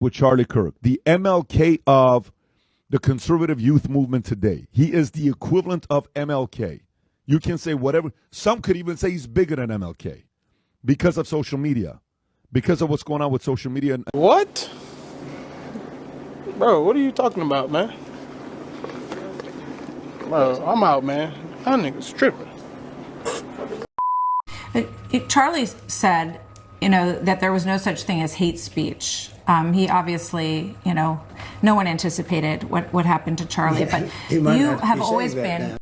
with Charlie Kirk, the MLK of the conservative youth movement today. He is the equivalent of MLK. You can say whatever. Some could even say he's bigger than MLK because of social media, because of what's going on with social media. What? Bro, what are you talking about, man? Bro, I'm out, man. That nigga's tripping. Charlie said, that there was no such thing as hate speech. He obviously, no one anticipated what happened to Charlie, but you have always been.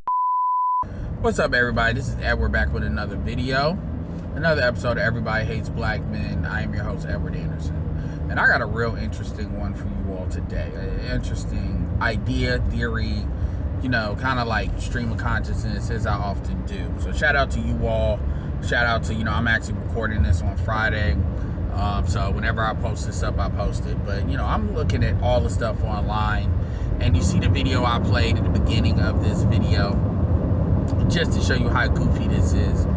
What's up, everybody? This is Edward back with another video, another episode of Everybody Hates Black Men. I am your host, Edward Anderson, and I got a real interesting one for you all today. An interesting idea, theory, kind of like stream of consciousness, as I often do. So shout out to you all. Shout out to, I'm actually recording this on Friday. So whenever I post this up, I post it. But, I'm looking at all the stuff online. And you see the video I played at the beginning of this video, just to show you how goofy this is.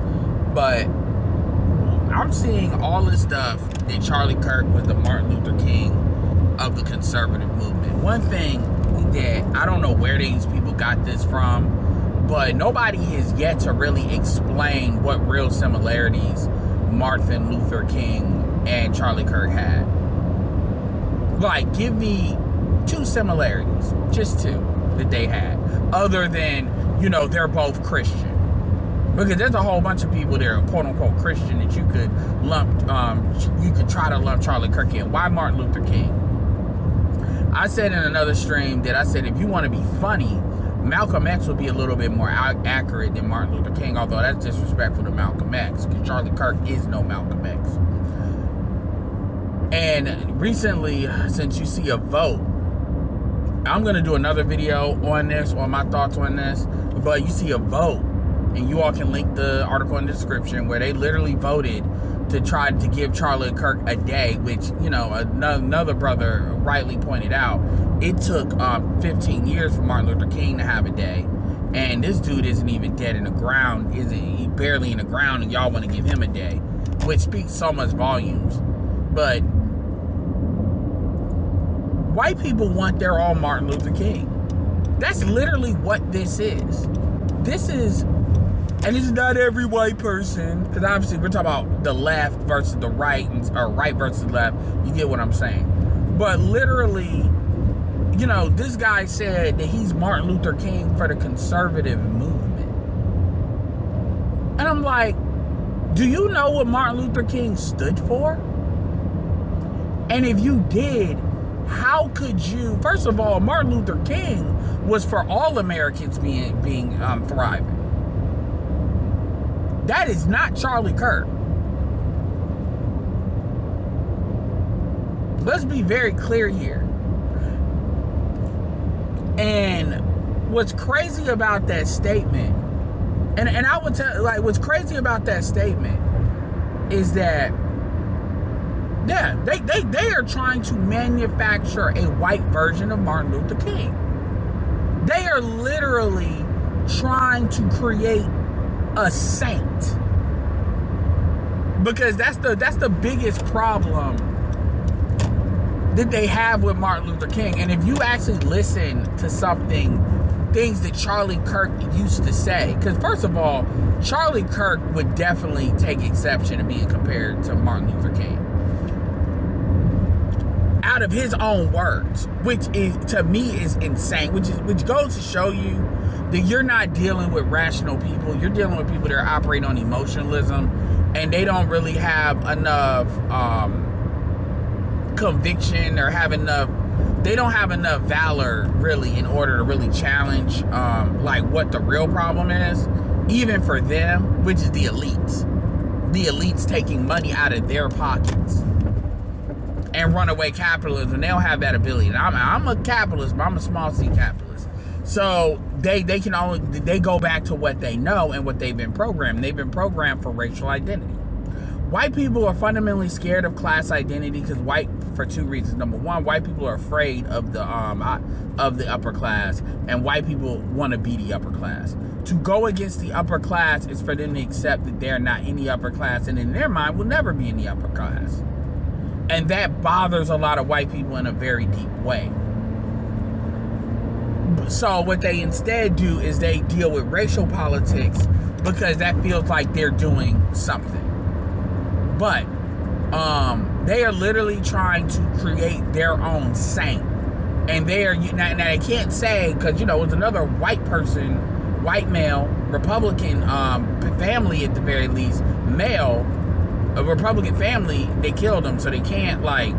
But I'm seeing all this stuff that Charlie Kirk was the Martin Luther King of the conservative movement. One thing that I don't know where these people got this from, but nobody has yet to really explain what real similarities Martin Luther King and Charlie Kirk had. Like, give me two similarities, just two, that they had, other than, they're both Christian. Because there's a whole bunch of people that are quote-unquote Christian that you could try to lump Charlie Kirk in. Why Martin Luther King? I said in another stream that I said if you want to be funny, Malcolm X would be a little bit more accurate than Martin Luther King, although that's disrespectful to Malcolm X, because Charlie Kirk is no Malcolm X. And recently, since you see a vote, I'm going to do another video on this, on my thoughts on this, but you see a vote, and you all can link the article in the description, where they literally voted to try to give Charlie Kirk a day, which, another brother rightly pointed out, it took 15 years for Martin Luther King to have a day, and this dude isn't even dead in the ground, he barely in the ground, and y'all want to give him a day, which speaks so much volumes. But white people want their own Martin Luther King. That's literally what this is. And it's not every white person, because obviously we're talking about the left versus the right, or right versus left. You get what I'm saying. But literally, this guy said that he's Martin Luther King for the conservative movement. And I'm like, do you know what Martin Luther King stood for? And if you did, how could you? First of all, Martin Luther King was for all Americans being thriving. That is not Charlie Kirk. Let's be very clear here. And what's crazy about that statement, and I would tell, what's crazy about that statement is that, yeah, they are trying to manufacture a white version of Martin Luther King. They are literally trying to create a saint, because that's the biggest problem that they have with Martin Luther King. And if you actually listen to things that Charlie Kirk used to say, because first of all, Charlie Kirk would definitely take exception to being compared to Martin Luther King, out of his own words, which is, to me, is insane, which goes to show you that you're not dealing with rational people. You're dealing with people that are operating on emotionalism, and they don't really have enough conviction, or they don't have enough valor really in order to really challenge what the real problem is, even for them, which is the elites taking money out of their pockets and runaway capitalism. They don't have that ability. And I'm a capitalist, but I'm a small c capitalist. So they go back to what they know and what they've been programmed. They've been programmed for racial identity. White people are fundamentally scared of class identity for two reasons. Number one, white people are afraid of the upper class, and white people want to be the upper class. To go against the upper class is for them to accept that they're not in the upper class, and in their mind will never be in the upper class. And that bothers a lot of white people in a very deep way. So what they instead do is they deal with racial politics because that feels like they're doing something. But they are literally trying to create their own saint. And they are, now they can't say, because, you know, it's another white person, white male, Republican family at the very least, male, a Republican family, they killed him. So they can't, like,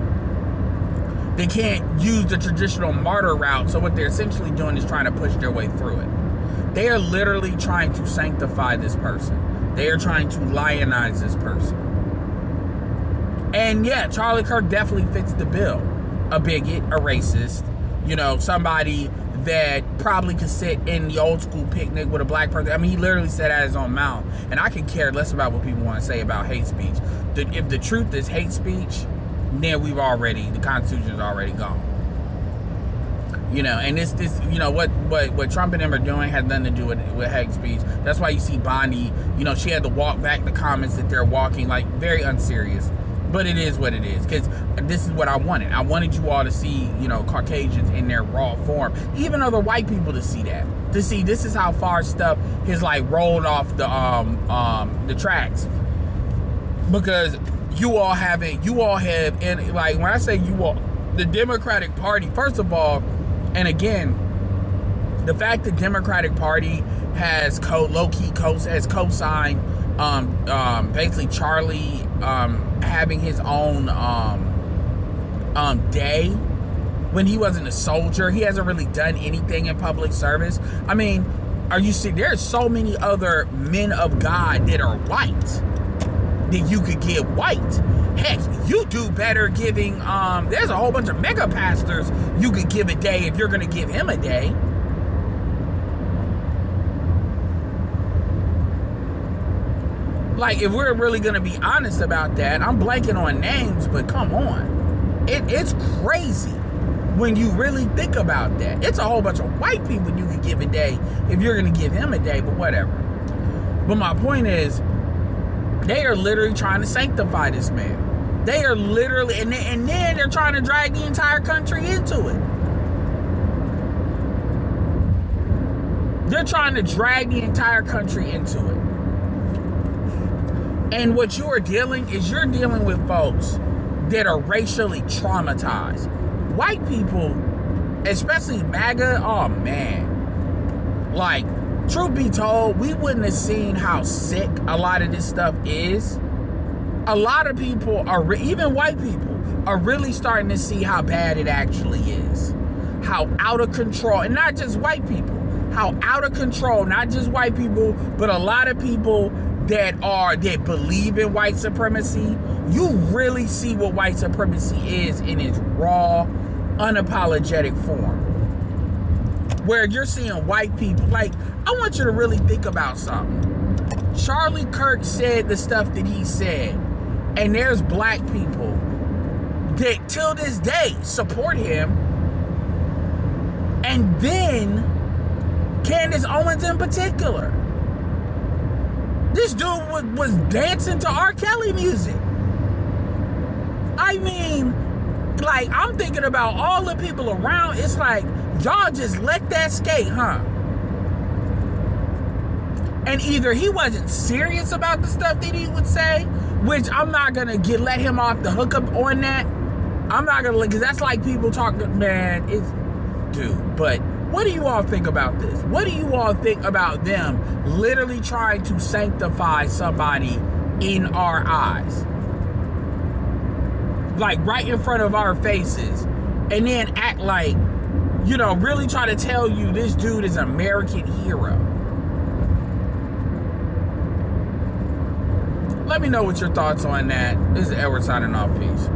they can't use the traditional martyr route. So what they're essentially doing is trying to push their way through it. They are literally trying to sanctify this person. They are trying to lionize this person. And yeah, Charlie Kirk definitely fits the bill. A bigot, a racist, you know, somebody that probably could sit in the old school picnic with a black person. I mean, he literally said out of his own mouth. And I could care less about what people want to say about hate speech. If the truth is hate speech, then the Constitution is already gone. You know, and this, you know, what Trump and them are doing has nothing to do with hate speech. That's why you see Bonnie, you know, she had to walk back the comments that they're walking, like, very unserious. But it is what it is, because this is what I wanted. I wanted you all to see, you know, Caucasians in their raw form. Even other white people to see that. To see this is how far stuff has, like, rolled off the tracks. Because you all have, and, like, when I say you all, the Democratic Party, first of all, and again, the fact the Democratic Party has low-key co-signed basically Charlie having his own day when he wasn't a soldier. He hasn't really done anything in public service. I mean, are you seeing? There's so many other men of God that are white that you could give white. Heck, you do better giving, there's a whole bunch of mega pastors you could give a day if you're going to give him a day. Like, if we're really going to be honest about that, I'm blanking on names, but come on. It's crazy when you really think about that. It's a whole bunch of white people you could give a day if you're going to give him a day, but whatever. But my point is, they are literally trying to sanctify this man. They are literally, and then they're trying to drag the entire country into it. They're trying to drag the entire country into it. And what you're dealing with folks that are racially traumatized. White people, especially MAGA, oh man. Like, truth be told, we wouldn't have seen how sick a lot of this stuff is. A lot of people are, even white people, are really starting to see how bad it actually is. How out of control, and not just white people, how out of control, not just white people, but a lot of people that believe in white supremacy. You really see what white supremacy is in its raw, unapologetic form. Where you're seeing white people, like, I want you to really think about something. Charlie Kirk said the stuff that he said, and there's black people that till this day support him. And then Candace Owens in particular. This dude was dancing to R. Kelly music. I mean, like, I'm thinking about all the people around. It's like, y'all just let that skate, huh? And either he wasn't serious about the stuff that he would say, which I'm not gonna let him off the hook up on that. I'm not gonna, because that's like people talking, man, but what do you all think about this? What do you all think about them literally trying to sanctify somebody in our eyes? Like, right in front of our faces. And then act like, you know, really try to tell you this dude is an American hero. Let me know what your thoughts on that. This is Edward signing off. Peace.